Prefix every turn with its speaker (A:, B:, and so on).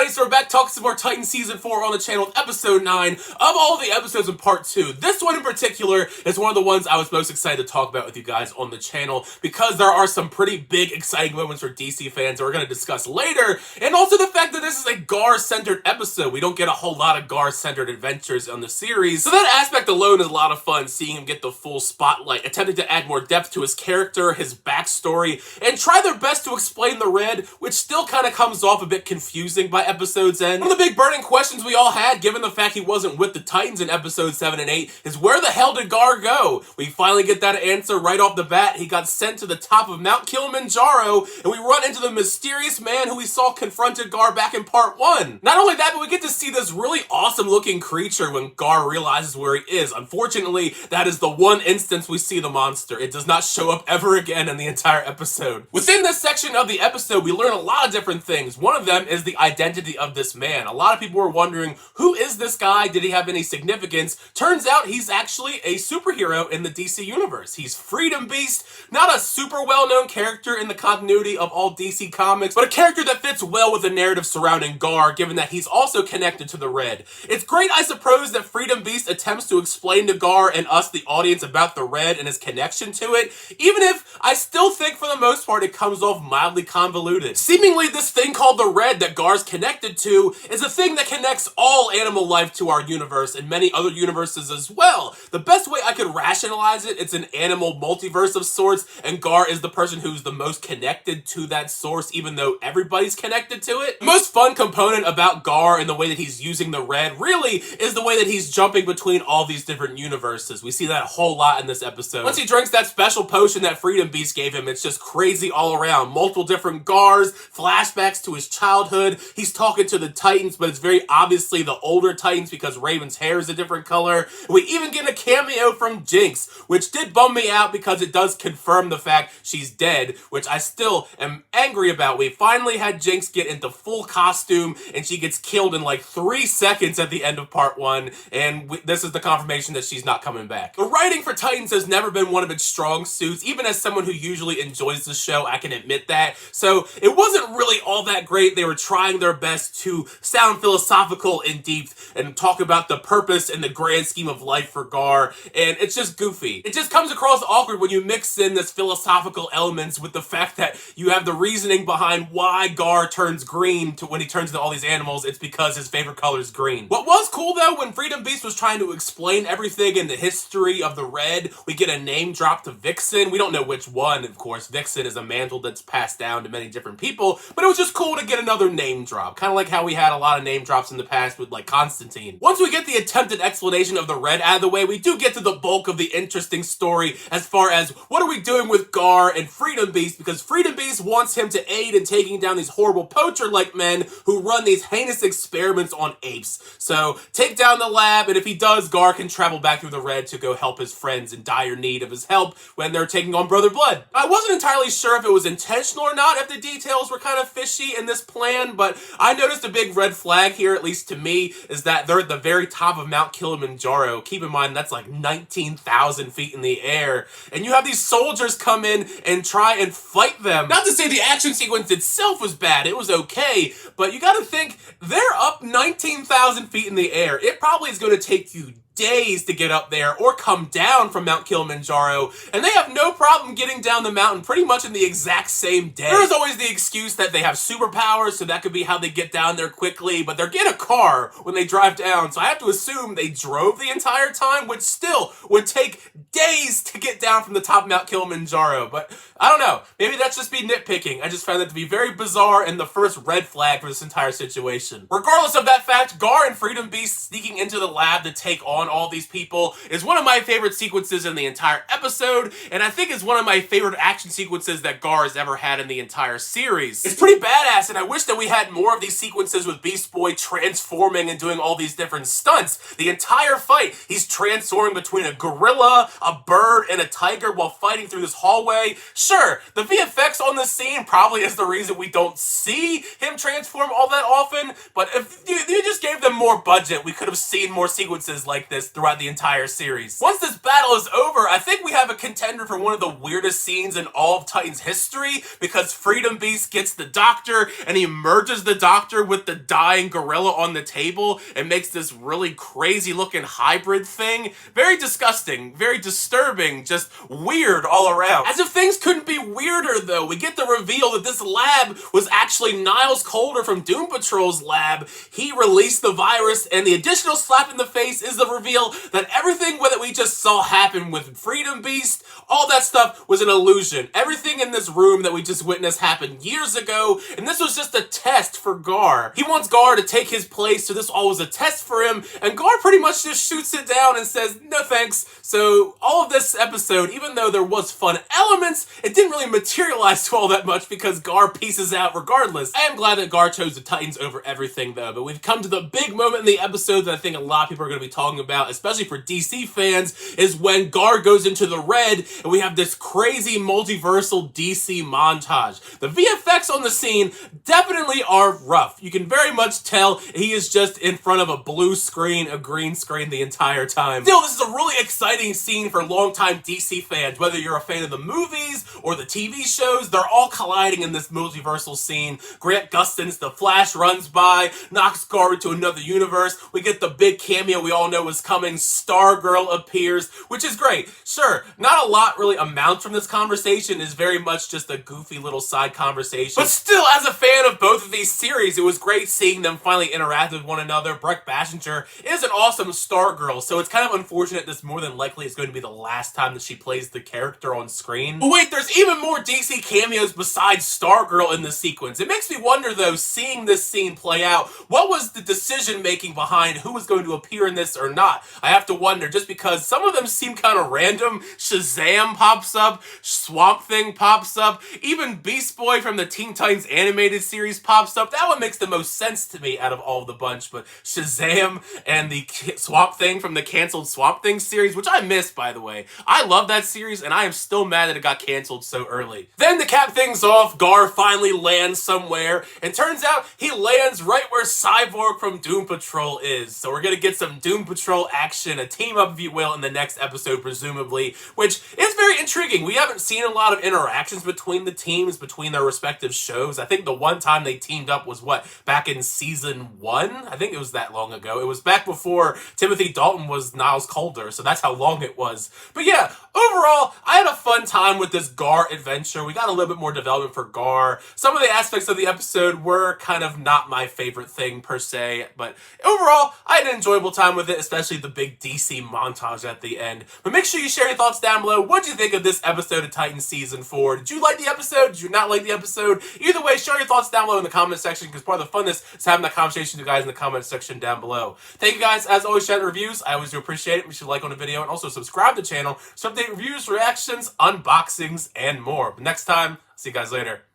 A: everybody, so we're back talking some more Titans Season 4 on the channel with Episode 9 of all the episodes in Part 2. This one in particular is one of the ones I was most excited to talk about with you guys on the channel because there are some pretty big exciting moments for DC fans that we're going to discuss later, and also the fact that this is a Gar-centered episode. We don't get a whole lot of Gar-centered adventures on the series, so that aspect alone is a lot of fun, seeing him get the full spotlight, attempting to add more depth to his character, his backstory, and try their best to explain the Red, which still kind of comes off a bit confusing by episode's end. One of the big burning questions we all had, given the fact he wasn't with the Titans in episodes 7 and 8, is where the hell did Gar go? We finally get that answer right off the bat. He got sent to the top of Mount Kilimanjaro, and we run into the mysterious man who we saw confronted Gar back in Part 1. Not only that, but we get to see this really awesome looking creature when Gar realizes where he is. Unfortunately, that is the one instance we see the monster. It does not show up ever again in the entire episode. Within this section of the episode, we learn a lot of different things. One of them is the identity of this man. A lot of people were wondering, who is this guy? Did he have any significance? Turns out he's actually a superhero in the DC universe. He's Freedom Beast, not a super well-known character in the continuity of all DC comics, but a character that fits well with the narrative surrounding Gar, given that he's also connected to the Red. It's great, I suppose, that Freedom Beast attempts to explain to Gar and us, the audience, about the Red and his connection to it, even if I still think for the most part it comes off mildly convoluted. Seemingly this thing called the Red that Gar's connected to is a thing that connects all animal life to our universe and many other universes as well. The best way I could rationalize it, it's an animal multiverse of sorts, and Gar is the person who's the most connected to that source, even though everybody's connected to it. The most fun component about Gar and the way that he's using the Red really is the way that he's jumping between all these different universes. We see that a whole lot in this episode. Once he drinks that special potion that Freedom Beast gave him, it's just crazy all around. Multiple different Gars, flashbacks to his childhood. He's talking to the Titans, but it's very obviously the older Titans because Raven's hair is a different color. We even get a cameo from Jinx, which did bum me out because it does confirm the fact she's dead, which I still am angry about. We finally had Jinx get into full costume, and she gets killed in like 3 seconds at the end of Part 1, and this is the confirmation that she's not coming back. The writing for Titans has never been one of its strong suits. Even as someone who usually enjoys the show, I can admit that. So it wasn't really all that great. They were trying their best to sound philosophical and deep and talk about the purpose and the grand scheme of life for Gar, and it's just goofy. It just comes across awkward when you mix in this philosophical elements with the fact that you have the reasoning behind why Gar turns green when he turns into all these animals. It's because his favorite color is green. What was cool though, when Freedom Beast was trying to explain everything in the history of the Red, we get a name drop to Vixen. We don't know which one, of course. Vixen is a mantle that's passed down to many different people, but it was just cool to get another name drop. Kind of like how we had a lot of name drops in the past with like Constantine. Once we get the attempted explanation of the Red out of the way, we do get to the bulk of the interesting story as far as what are we doing with Gar and Freedom Beast, because Freedom Beast wants him to aid in taking down these horrible poacher-like men who run these heinous experiments on apes. So take down the lab, and if he does, Gar can travel back through the Red to go help his friends in dire need of his help when they're taking on Brother Blood. I wasn't entirely sure if it was intentional or not, if the details were kind of fishy in this plan, but I noticed a big red flag here, at least to me, is that they're at the very top of Mount Kilimanjaro. Keep in mind, that's like 19,000 feet in the air, and you have these soldiers come in and try and fight them. Not to say the action sequence itself was bad, it was okay, but you gotta think, they're up 19,000 feet in the air. It probably is going to take you days to get up there or come down from Mount Kilimanjaro, and they have no problem getting down the mountain pretty much in the exact same day. There's always the excuse that they have superpowers, so that could be how they get down there quickly, but they're in a car when they drive down, so I have to assume they drove the entire time, which still would take days to get down from the top of Mount Kilimanjaro. But I don't know, maybe that's just me nitpicking. I just found that to be very bizarre and the first red flag for this entire situation. Regardless of that fact, Gar and Freedom Beast sneaking into the lab to take on all these people is one of my favorite sequences in the entire episode, and I think is one of my favorite action sequences that Gar has ever had in the entire series. It's pretty badass, and I wish that we had more of these sequences with Beast Boy transforming and doing all these different stunts. The entire fight, he's transforming between a gorilla, a bird and a tiger while fighting through this hallway. Sure, the VFX on this scene probably is the reason we don't see him transform all that often, but if you just gave them more budget, we could have seen more sequences like this throughout the entire series. Once this battle is over, I think we have a contender for one of the weirdest scenes in all of Titans history, because Freedom Beast gets the doctor and he merges the doctor with the dying gorilla on the table and makes this really crazy looking hybrid thing. Very disgusting, very disturbing, just weird all around. As if things couldn't be weirder though, we get the reveal that this lab was actually Niles Calder from Doom Patrol's lab. He released the virus, and the additional slap in the face is the reveal that everything that we just saw happen with Freedom Beast, all that stuff was an illusion. Everything in this room that we just witnessed happened years ago, and this was just a test for Gar. He wants Gar to take his place, so this all was a test for him, and Gar pretty much just shoots it down and says, no thanks. So all of this episode, even though there was fun elements, it didn't really materialize to all that much because Gar pieces out regardless. I am glad that Gar chose the Titans over everything though, but we've come to the big moment in the episode that I think a lot of people are going to be talking about, especially for DC fans, is when Gar goes into the red and we have this crazy multiversal DC montage. The VFX on the scene definitely are rough. You can very much tell he is just in front of a blue screen, a green screen the entire time. Still, this is a really exciting scene for longtime DC fans. Whether you're a fan of the movies or the TV shows, they're all colliding in this multiversal scene. Grant Gustin's The Flash runs by, knocks Gar into another universe. We get the big cameo we all know is coming. Stargirl appears, which is great. Sure, not a lot really amounts from this conversation. Is very much just a goofy little side conversation. But still, as a fan of both of these series, it was great seeing them finally interact with one another. Brett Basinger is an awesome Stargirl, so it's kind of unfortunate this more than likely is going to be the last time that she plays the character on screen. But wait, there's even more DC cameos besides Stargirl in this sequence. It makes me wonder though, seeing this scene play out, what was the decision making behind who was going to appear in this or not? I have to wonder, just because some of them seem kind of random. Shazam pops up, Swamp Thing pops up, even Beast Boy from the Teen Titans animated series pops up. That one makes the most sense to me out of all of the bunch, but Shazam and the Swamp Thing from the canceled Swamp Thing series, which I missed by the way. I love that series and I am still mad that it got canceled so early. Then to cap things off, Gar finally lands somewhere, and turns out he lands right where Cyborg from Doom Patrol is. So we're gonna get some Doom Patrol action, a team up if you will, in the next episode presumably, which is very intriguing. We haven't seen a lot of interactions between the teams, between their respective shows. I think the one time they teamed up was what, back in season 1? I think it was that long ago. It was back before Timothy Dalton was Niles Calder, so that's how long it was. But yeah, overall, I had a fun time with this Gar adventure. We got a little bit more development for Gar. Some of the aspects of the episode were kind of not my favorite thing per se, but overall, I had an enjoyable time with it, especially the big DC montage at the end. But make sure you share your thoughts down below. What did you think of this episode of Titans Season 4? Did you like the episode? Did you not like the episode? Either way, share your thoughts down below in the comment section, because part of the funness is having that conversation with you guys in the comment section down below. Thank you guys, as always, sharing reviews. I always do appreciate it. Make sure you like on the video and also subscribe to the channel to update reviews, reactions, unboxings, and more. But next time, see you guys later.